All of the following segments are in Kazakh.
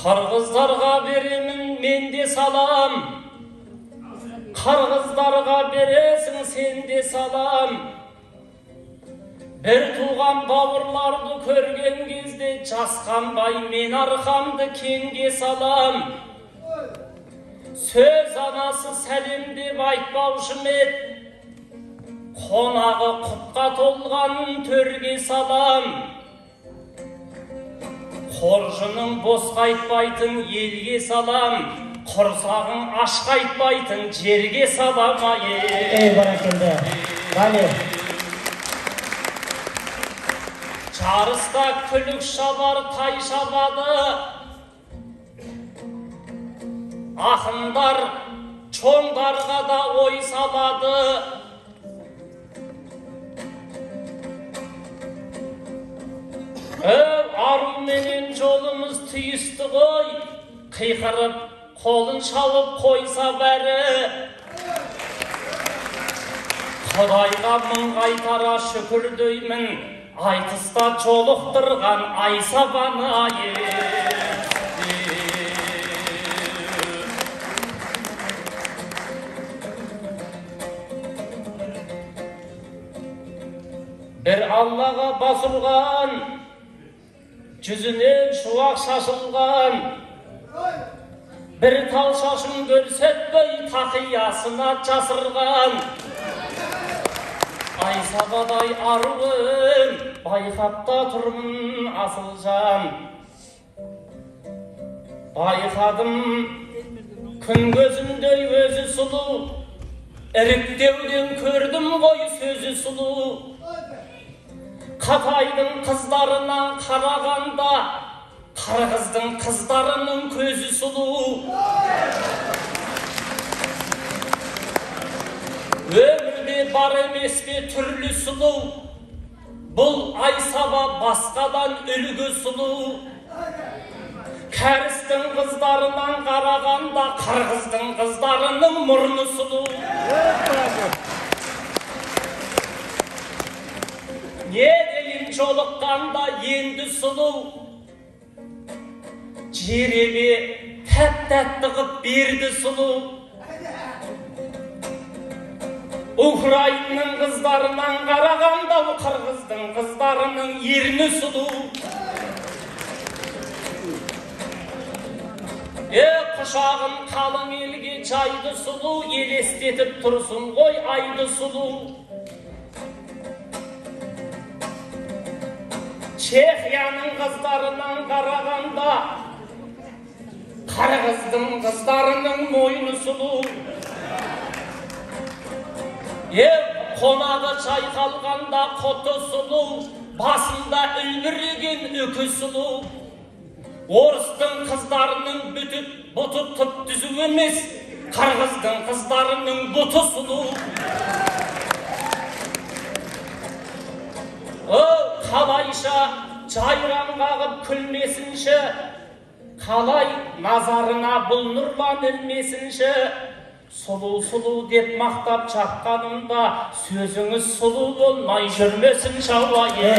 Qırğızlarga beremin mende salam, Qırğızlarga beresin sende salam. Bir tuğan bavurlardı körgen кезде jasqanbay men arkamdı kenge salam. Söz anası sәлем деп айтпаушым ед, қонағы құтқа толған төрге салам. Қоржының босқа айтпайтын елге салам, құрсағың ашқа айтпайтын жерге салам. Ey barakende. Vale. Жарыста күлік шабар тай шабады, ақындар чоңдарға да ой салады. Ару менен жолымыз түйісті ғой, қиқырып қолын шалып қойса бәрі. Құдайға мың қайтара шүкір деймін, айтыста жолықтырған Айсабаны айы. Bir Allah'a басылған, жүзінен шуақ шашылған, бір тал шашын көрсетпей тақиясына жасырған. Айсабадай аруым, байқапта тұрмын асыл жан. Байқадым күн көзіндей өзі сұлу, іріктеуден көрдім ғой сөзі сұлу. Қатайдың қыздарынан қарағанда, Қырғыздың қыздарының көзі сұлу. Өмірде бар емес пе түрлі сұлу, бұл Айсаба басқадан үлгі сұлу. Кәрістің қыздарынан қарағанда, Қырғыздың қыздарының мұрны сұлу. Не дейін жолыққанда енді сұлу, жеребе тәп-тәтті қып берді сұлу. Украинның қыздарынан қарағанда, Қырғыздың қыздарының ерні сұлу. Құшағын қалың елге жайды сұлу, елестетіп тұрсын ғой айды сұлу. Чехияның қыздарынан қарағанда, Қырғыздың қыздарының мойны сұлу. Қонағы шайқалғанда қоты сұлу, басында үлбіреген үкі сұлу. Орыстың қыздарының бұты түп-түзу емес, Қырғыздың қыздарының бұты сұлу. Қалайша жайран қағып күлмесінші, қалай назарына бұл нұрлан ілмесінші. Сұлу-сұлу деп мақтап жаққанымда, сөзіңіз сұлу болмай жүрмесін шалайы.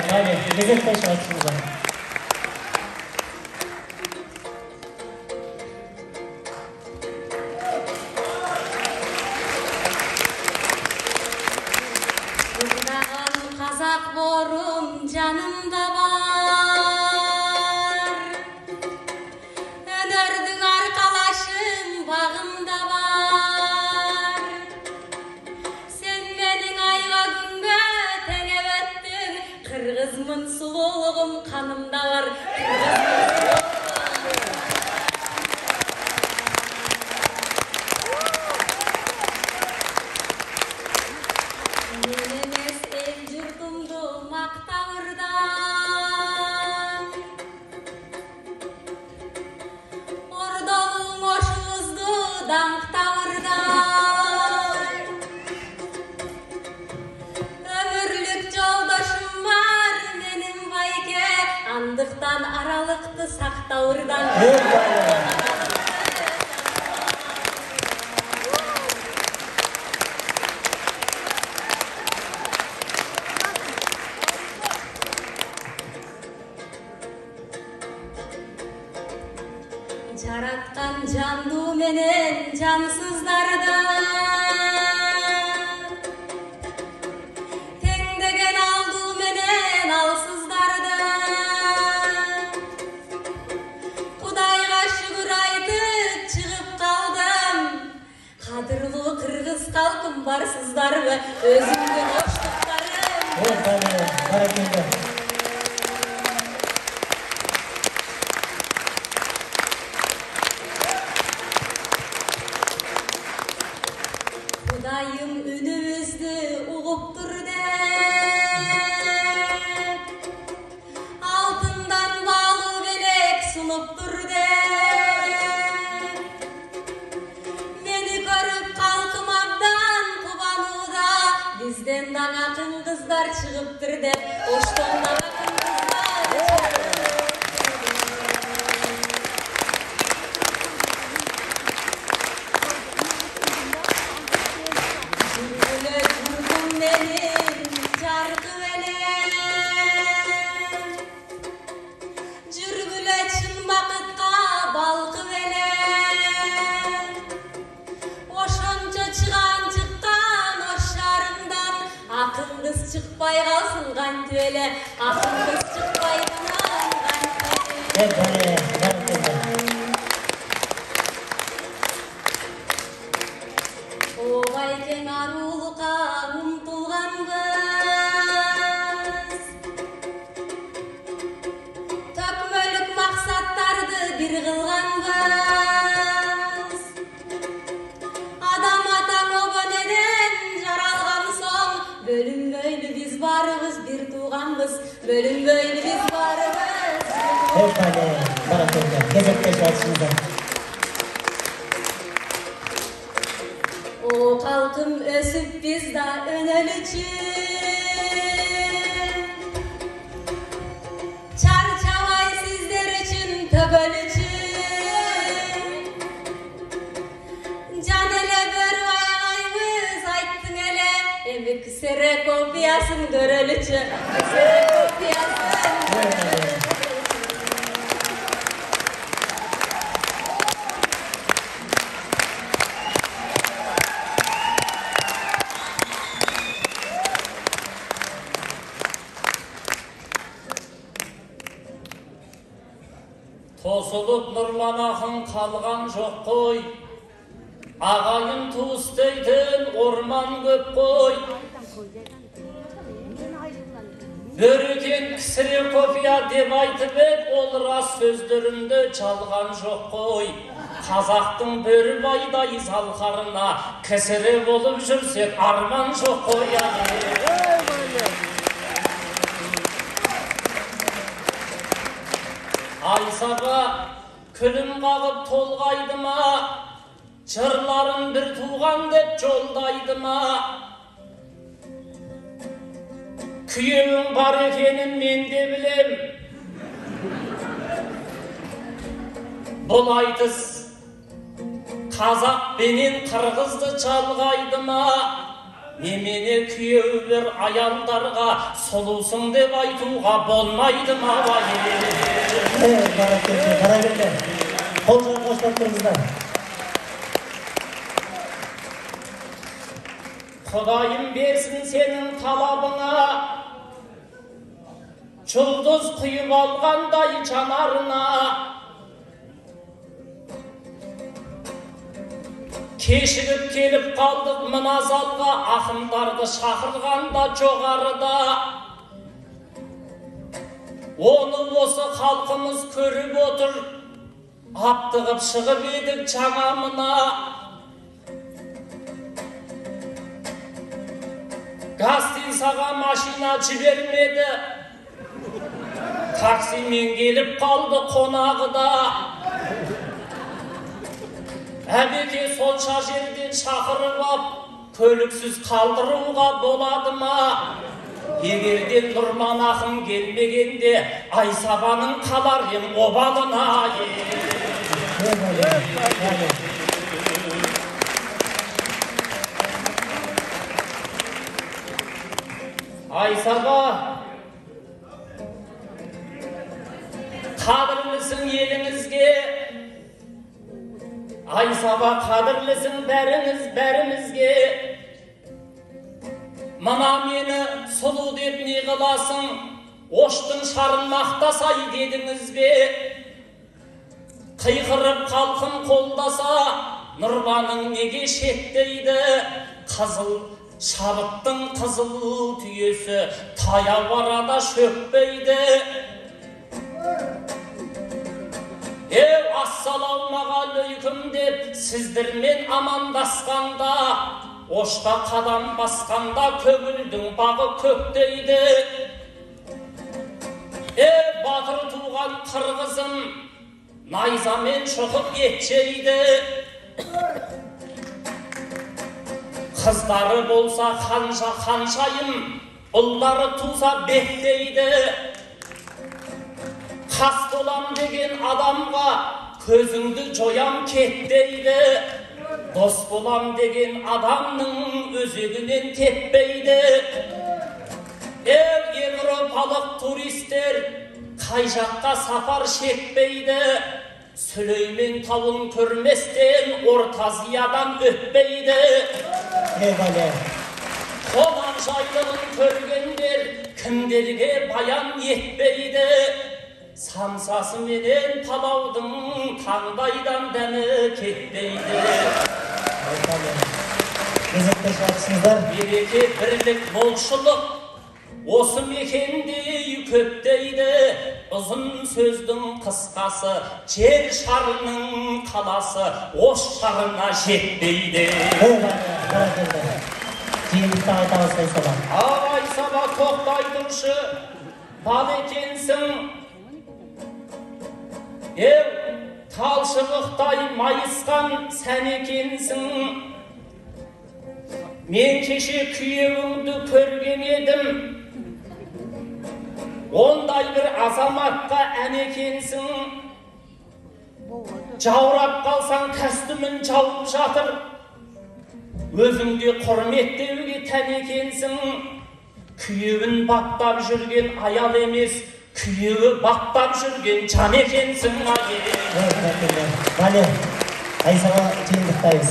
Vale, кезекті шайтсызға. Сыздаған қазақ борым жанымда бар, өнердің арқалашым бағымда бар. Сен менің айға күнге теңеп өттің, Қырғызмын сұлулығым қанымда бар. Аралықты сақтаурдан. menen cansızlarda. Tengdegen aldı menen alsızlarda. Kudayga şükür aytıp çıkıp kaldım. Kadırlı Kırgız kalkım barsızlar ve özümdün hoşluklarım. Evet Vali, barakallah. Kudayım ünümüzdü uğuptur dep, altından bağlı belek sunuptur dep. Meni görüp kalkım abdan kubanuda, bizden dan akın kızlar çıkıptır dep, oşton dan akın kızlar çıkıptır dep. Jürgüle jürgüm benim jargı velem, jürgüle çın bakıtqa balgı velem. Oşonca çıgan çıkkan oşlarımdan, akın kız çıkpay kalsın gantı vele, akın kız çıkpay kalan gantı vele. Evet Vali, barakallah. Oğay ken aruluqa umtulganbız, tökmölük maksattardı bir kılganbız. Adam atang oba neden jaralgan soň, bölünböylü biz barыбыз bir tuğanbız, bölünböylü biz barыбыз. Evet Vali, barakallah. Gezetteş açımızdan. O kalkım ösüp biz da önölüçü, çarçavay sizler için töbölüçü. Can ele bir ayağımız ayttın ele, emik sere kopyasın görölüçü, sere kopyasın görölüçü. Tosulup nurlanahın kalgan жоқ қой. Ағайын туыс дейтін орман көп қой. Бөрікен кісіре кофия деп айтып ед, ол рас сөздерімді çalған жоқ қой. Қазақтың бөрі байдай залқарына кісіре болып жүрсек арман жоқ қой. Айсаға күлім қағып толғайды ма, жырларын бір туған деп жолдайды ма. Күйеуің бар екенін мен де білем. Бұл айтыс қазақ пенен қырғызды жалғайды ма. Немене күйеуі бір аялдарға сұлусың деп айтуға болмайды ма? Evet barakallah, barakallah. Kolcan koşmak durumda. Құдайым берсін сенің талабыңа, жұлдыз құйып алғандай жанарына. Кешігіп келіп қалдық мына залға, ақындарды шақырғанда жоғарыда. Оны осы халқымыз көріп отыр, аптығып шығып едік жаңа мына. Гостиницаға машина жібермеді, таксимен келіп қалды қонағыда. Әбеке сонша жерден шақырып ап, көліксіз қалдыруға болады ма? Егерден Нұрман ақын келмегенде, Айсабаның қалар ем обалына. Айсаба, қадірлісің еліңізге, Ay sabah kadırlısın berimizge. Mana meni sulu dep ne kılasın? Oştun şarınmakta say dediniz be. Kıykırıp kalkın koldasa, Nurbanın nege şetteydi. Kızıl şarıttın kızıl tüyesi, taya varada şökbeydi. Assalamualaikum dep sizdirmen amandasqanda, oşta kadam baskanda köngüldün bağı kökteydi. Batır tuğan kırgızım, nayzamen çoğup geçeydi. Kızları bolsa kanşayım, ulları tuza behteydi. Kast olam degen adamga közüngdü joyam ketteydi. Dost bolam degen adamның özeginen tepbeydi. Evropalık turistler kayjakka safar şekbeydi. Süleymen tavun körmesten Ortaziyadan öpbeydi. Kolan jaylığın körgenler kimderge bayan yetbeydi. Samsası menen palavdың tаңдайдан дәмі кетпейді. Кезекте шаршыңыздар. Береке бірлік молшылық осы мекенде көптейді. Ұзын сөздің қысқасы жер шарының қаласы ош шарына жетпейді. Жиынтықта айтамыз Айсаба. Айсаба тоқтай тұршы бал екенсің. Талшыбықтай майысқан сән екенсің. Мен кеше күйеуіңді көрген едім. Ондай бір азаматқа ән екенсің. Жаурап қалсаң костюмін жауып жатыр. Өзіңде құрметтеуге тән екенсің. Күйеуін баптап жүрген аял емес, kүйеуі баптап жүрген жан екенсің айел. Вале, Айсаба жиынтықтайыз.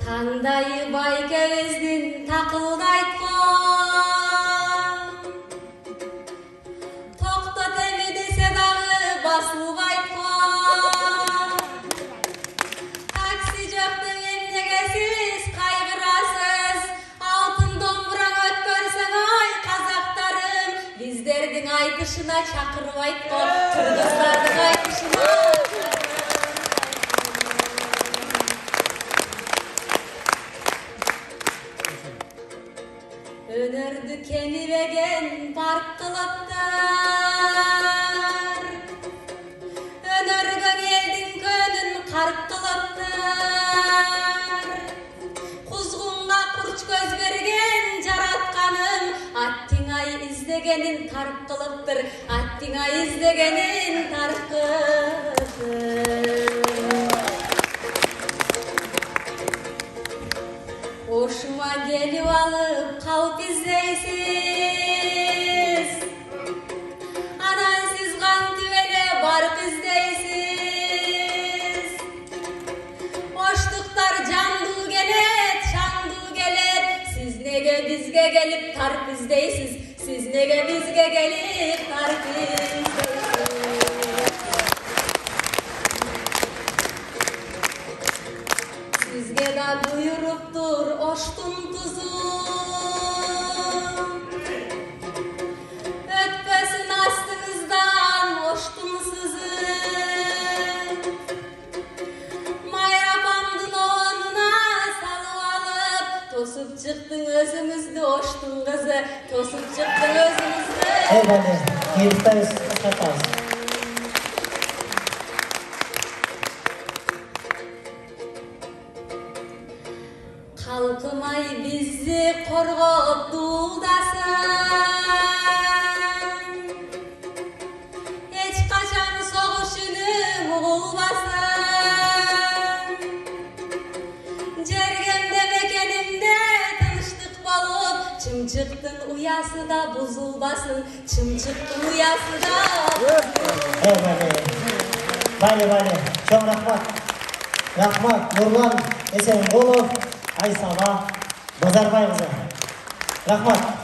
Таңдайы байкөздің тақылдайтқан, тоқтат әме десе дағы басылып айтқан. Такси жоқтың емнегесіз қайғырасыз, алтын домбыраң өткөрсең ай қазақтарым. Біздердің айтышына шақырып айтқан, қырғыздардың айтышына. Önürdü kemibegen park kılıptır. Önürgön eldin könün kark kılıptır. Kuzgunga kurç göz bergen jaratkanım. Attingay izlegenin tarp kılıptır. Attingay izlegenin tarp kılıptır. Hoşuma gelip alıp kalp izleysiz. Anansız kan tüvene bark izleysiz. Hoşluklar candu gelet, şandu gelet. Siz nege bizge gelip tarp izleysiz. Siz nege bizge gelip tarp izleysiz. Sizge da buyuruptur oştun tuzu. Ötpesin astınızdan oştun sızı. Mayrapamdın onuna salıp alıp. Tosup çıktın özümüzde oştun kızı. Tosup çıktın özümüzde. Eyvallah, jиынтықтайыз, қысқартамыз. Halkımay bizi korgop duldasın. Hiç kaçan soğuşunu uğulbasın. Cergemde mekenimde tanıştık bolup, çım Çımçıktın uyası da bozulmasın. Çımçıktın uyası da bozulmasın. Evet. Bayli. Çok rahmat. Nurlan Esenbolov, Aysala Bozarbay kızı. Rahmat.